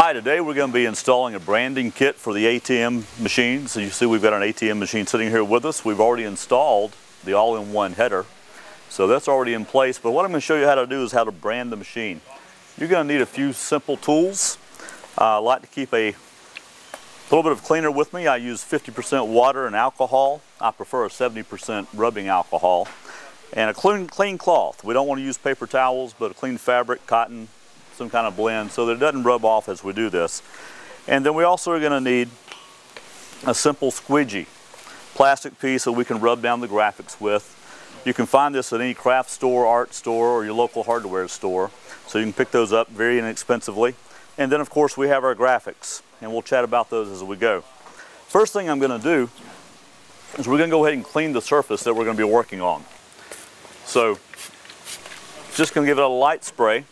Hi, today we're going to be installing a branding kit for the ATM machine. So you see we've got an ATM machine sitting here with us. We've already installed the all-in-one header. So that's already in place, but what I'm going to show you how to do is how to brand the machine. You're going to need a few simple tools. I like to keep a little bit of cleaner with me. I use 50% water and alcohol. I prefer a 70% rubbing alcohol. And a clean cloth. We don't want to use paper towels, but a clean fabric, cotton, some kind of blend so that it doesn't rub off as we do this. And then we also are going to need a simple squeegee, plastic piece that we can rub down the graphics with. You can find this at any craft store, art store, or your local hardware store. So you can pick those up very inexpensively. And then of course we have our graphics, and we'll chat about those as we go. First thing I'm going to do is we're going to go ahead and clean the surface that we're going to be working on. So just going to give it a light spray.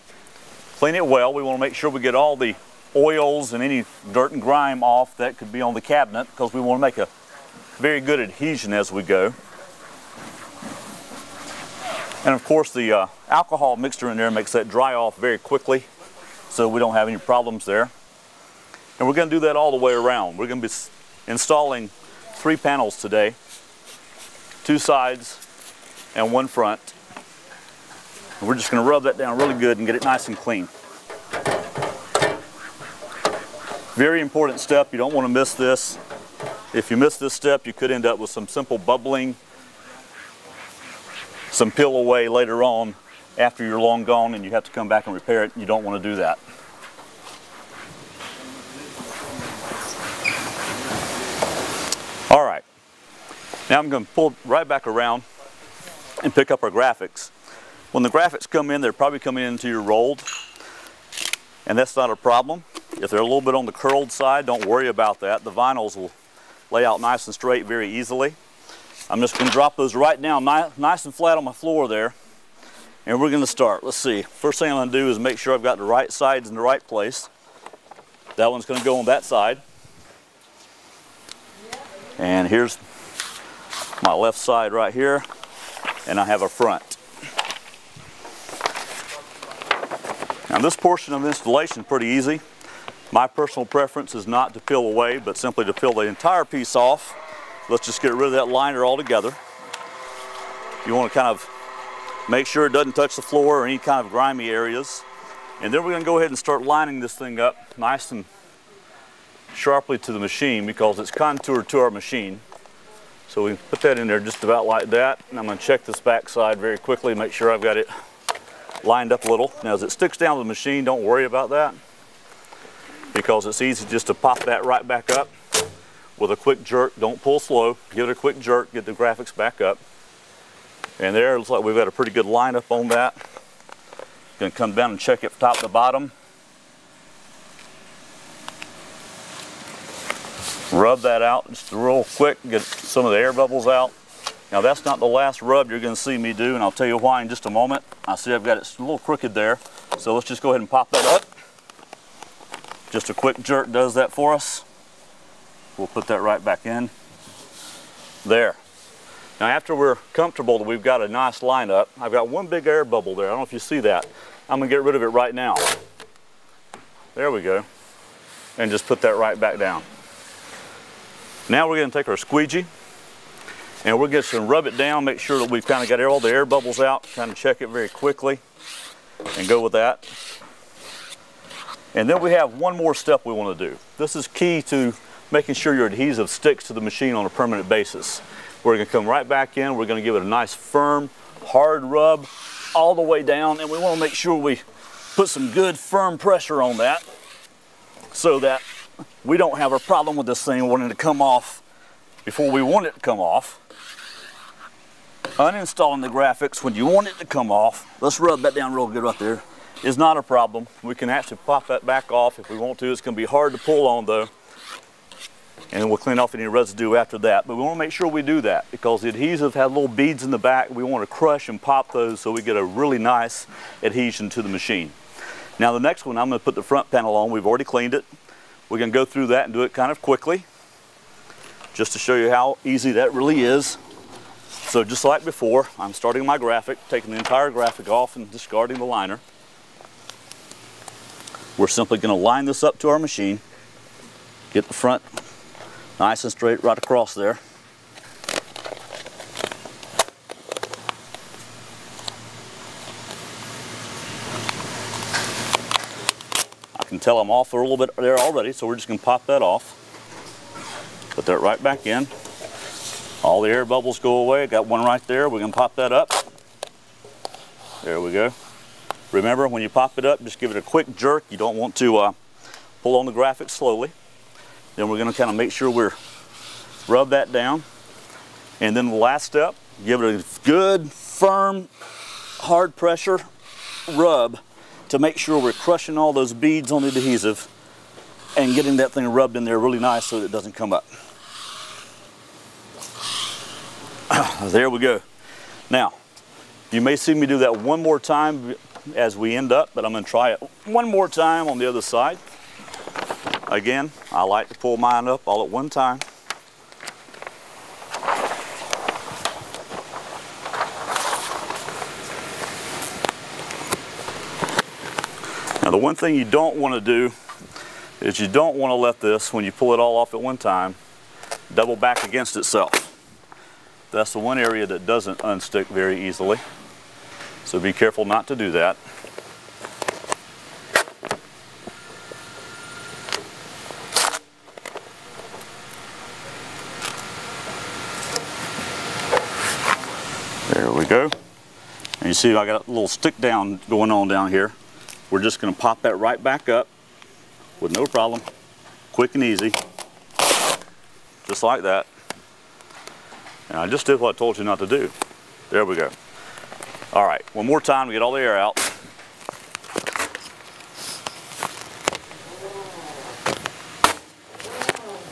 Clean it well. We want to make sure we get all the oils and any dirt and grime off that could be on the cabinet, because we want to make a very good adhesion as we go. And of course the alcohol mixture in there makes that dry off very quickly, so we don't have any problems there. And we're going to do that all the way around. We're going to be installing 3 panels today, 2 sides and 1 front. And we're just going to rub that down really good and get it nice and clean. Very important step. You don't want to miss this. If you miss this step, you could end up with some simple bubbling, some peel away later on after you're long gone and you have to come back and repair it. You don't want to do that. All right. Now I'm going to pull right back around and pick up our graphics. When the graphics come in, they're probably coming into your rolled, and that's not a problem. If they're a little bit on the curled side, don't worry about that. The vinyls will lay out nice and straight very easily. I'm just going to drop those right down nice and flat on my floor there, and we're going to start. Let's see. First thing I'm going to do is make sure I've got the right sides in the right place. That one's going to go on that side. And here's my left side right here, and I have a front. Now this portion of the installation is pretty easy. My personal preference is not to peel away, but simply to peel the entire piece off. Let's just get rid of that liner altogether. You want to kind of make sure it doesn't touch the floor or any kind of grimy areas. And then we're going to go ahead and start lining this thing up nice and sharply to the machine, because it's contoured to our machine. So we put that in there just about like that. And I'm going to check this back side very quickly, make sure I've got it lined up a little. Now as it sticks down to the machine, don't worry about that, because it's easy just to pop that right back up with a quick jerk. Don't pull slow, give it a quick jerk, get the graphics back up. And there, it looks like we've got a pretty good lineup on that. Going to come down and check it from top to bottom. Rub that out just real quick, get some of the air bubbles out. Now that's not the last rub you're going to see me do, and I'll tell you why in just a moment. I see I've got it a little crooked there, so let's just go ahead and pop that up. Just a quick jerk does that for us. We'll put that right back in. There. Now after we're comfortable that we've got a nice lineup, I've got one big air bubble there. I don't know if you see that. I'm going to get rid of it right now. There we go. And just put that right back down. Now we're going to take our squeegee, and we're just going to rub it down, make sure that we've kind of got all the air bubbles out, kind of check it very quickly, and go with that. And then we have one more step we want to do. This is key to making sure your adhesive sticks to the machine on a permanent basis. We're going to come right back in, we're going to give it a nice firm, hard rub all the way down, and we want to make sure we put some good firm pressure on that so that we don't have a problem with this thing wanting to come off before we want it to come off. Uninstalling the graphics when you want it to come off, let's rub that down real good right there, is not a problem. We can actually pop that back off if we want to. It's going to be hard to pull on though, and we'll clean off any residue after that. But we want to make sure we do that, because the adhesive had little beads in the back. We want to crush and pop those so we get a really nice adhesion to the machine. Now the next one, I'm going to put the front panel on. We've already cleaned it. We're going to go through that and do it kind of quickly, just to show you how easy that really is. So just like before, I'm starting my graphic, taking the entire graphic off and discarding the liner. We're simply going to line this up to our machine, get the front nice and straight right across there. I can tell I'm off a little bit there already, so we're just going to pop that off. Put that right back in. All the air bubbles go away. Got one right there. We're going to pop that up. There we go. Remember, when you pop it up, just give it a quick jerk. You don't want to pull on the graphics slowly. Then we're going to kind of make sure we're rub that down. And then the last step, give it a good, firm, hard pressure rub to make sure we're crushing all those beads on the adhesive and getting that thing rubbed in there really nice so that it doesn't come up. There we go. Now, you may see me do that one more time as we end up, but I'm going to try it one more time on the other side. Again, I like to pull mine up all at one time. Now, the one thing you don't want to do is you don't want to let this, when you pull it all off at one time, double back against itself. That's the one area that doesn't unstick very easily. So be careful not to do that. There we go. And you see I got a little stick down going on down here. We're just going to pop that right back up with no problem. Quick and easy. Just like that. And I just did what I told you not to do. There we go. All right, one more time to get all the air out.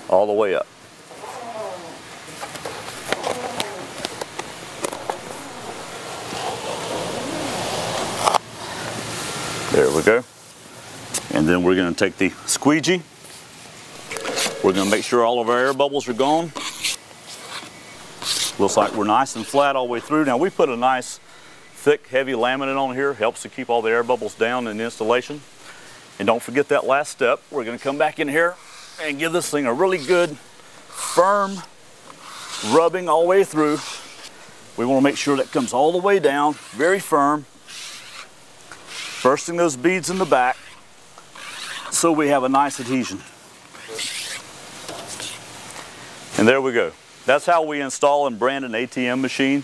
All the way up. There we go. And then we're going to take the squeegee. We're going to make sure all of our air bubbles are gone. Looks like we're nice and flat all the way through. Now we put a nice thick heavy laminate on here, helps to keep all the air bubbles down in the installation. And don't forget that last step. We're going to come back in here and give this thing a really good firm rubbing all the way through. We want to make sure that comes all the way down, very firm. Bursting those beads in the back so we have a nice adhesion. And there we go. That's how we install and brand an ATM machine.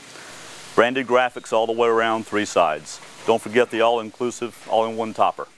Branded graphics all the way around, 3 sides. Don't forget the all-inclusive, all-in-one topper.